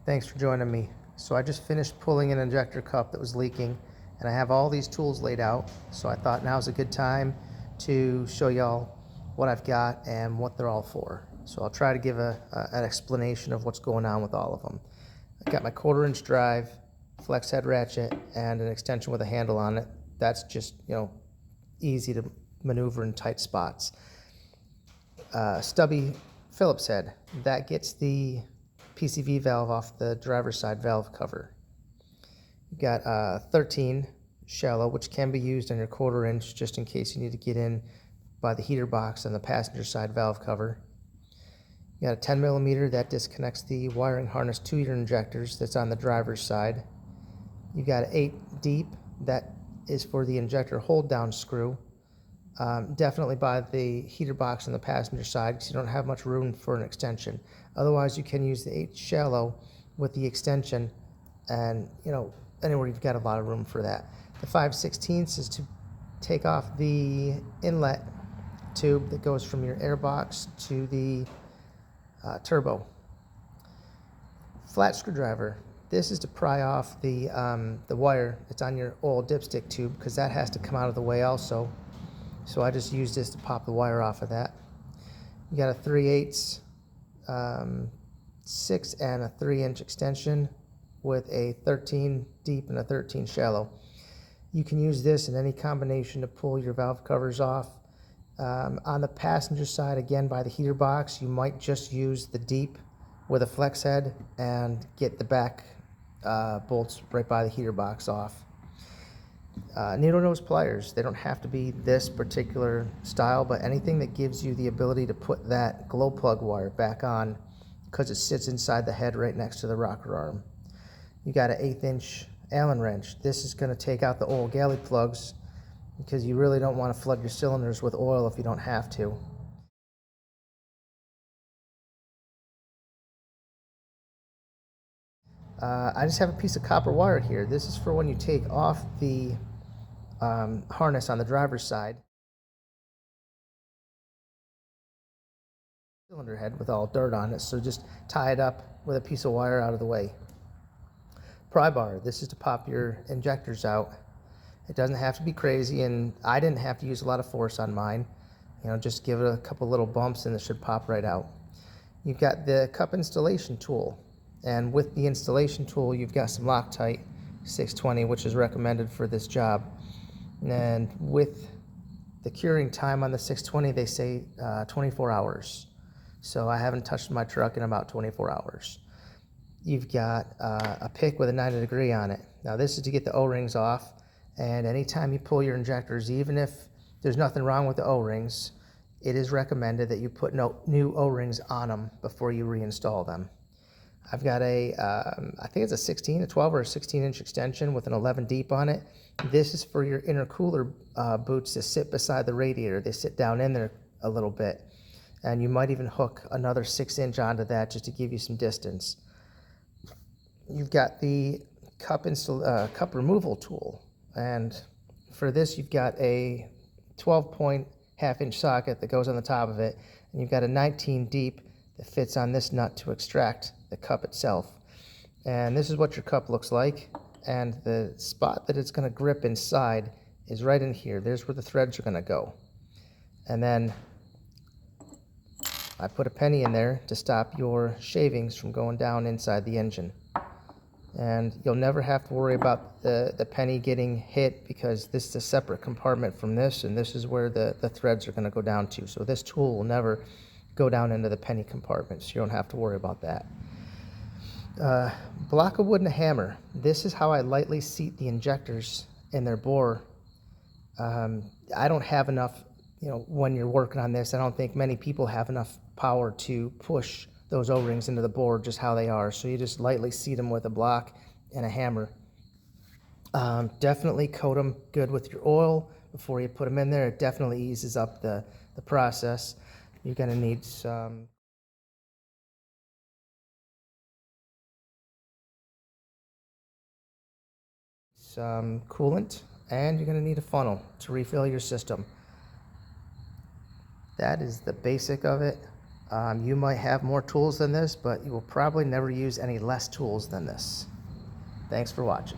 Thanks for joining me. So I just finished pulling an injector cup that was leaking, and I have all these tools laid out. So I thought now's a good time to show y'all what I've got and what they're all for. So I'll try to give an explanation of what's going on with all of them. I've got my 1/4-inch drive, flex head ratchet, and an extension with a handle on it. That's just, easy to maneuver in tight spots. Stubby Phillips head, that gets the PCV valve off the driver's side valve cover. You've got 13 shallow, which can be used on your 1/4-inch just in case you need to get in by the heater box on the passenger side valve cover. You got a 10 millimeter that disconnects the wiring harness to your injectors that's on the driver's side. You've got an 8 deep that is for the injector hold down screw. Definitely by the heater box on the passenger side because you don't have much room for an extension. Otherwise, you can use the 8 shallow with the extension, and anywhere you've got a lot of room for that. The 5/16 is to take off the inlet tube that goes from your air box to the turbo. Flat screwdriver. This is to pry off the wire that's on your oil dipstick tube because that has to come out of the way also. So I just used this to pop the wire off of that. You got a 3/8, 6 and a 3-inch extension with a 13 deep and a 13 shallow. You can use this in any combination to pull your valve covers off. On the passenger side, again by the heater box, you might just use the deep with a flex head and get the back bolts right by the heater box off. Needle nose pliers, they don't have to be this particular style, but anything that gives you the ability to put that glow plug wire back on because it sits inside the head right next to the rocker arm. You got an 1/8-inch Allen wrench. This is going to take out the oil galley plugs because you really don't want to flood your cylinders with oil if you don't have to. I just have a piece of copper wire here. This is for when you take off the harness on the driver's side. Cylinder head with all dirt on it, so just tie it up with a piece of wire out of the way. Pry bar. This is to pop your injectors out. It doesn't have to be crazy, and I didn't have to use a lot of force on mine. Just give it a couple little bumps and it should pop right out. You've got the cup installation tool. And with the installation tool, you've got some Loctite 620, which is recommended for this job. And with the curing time on the 620, they say 24 hours. So I haven't touched my truck in about 24 hours. You've got a pick with a 90-degree on it. Now this is to get the O-rings off. And anytime you pull your injectors, even if there's nothing wrong with the O-rings, it is recommended that you put new O-rings on them before you reinstall them. I've got I think it's a 12 or a 16-inch extension with an 11 deep on it. This is for your intercooler boots that sit beside the radiator. They sit down in there a little bit. And you might even hook another 6-inch onto that just to give you some distance. You've got the cup removal tool. And for this, you've got a 12-point half-inch socket that goes on the top of it. And you've got a 19 deep that fits on this nut to extract the cup itself. And this is what your cup looks like, and the spot that it's going to grip inside is right in here. There's where the threads are going to go. And then I put a penny in there to stop your shavings from going down inside the engine. And you'll never have to worry about the penny getting hit because this is a separate compartment from this, and this is where the threads are going to go down to. So this tool will never go down into the penny compartment, so you don't have to worry about that. Block of wood and a hammer. This is how I lightly seat the injectors in their bore. I don't have enough, when you're working on this, I don't think many people have enough power to push those O-rings into the bore just how they are. So you just lightly seat them with a block and a hammer. Definitely coat them good with your oil before you put them in there. It definitely eases up the process. You're going to need some coolant, and you're going to need a funnel to refill your system. That is the basic of it. You might have more tools than this, but you will probably never use any less tools than this. Thanks for watching.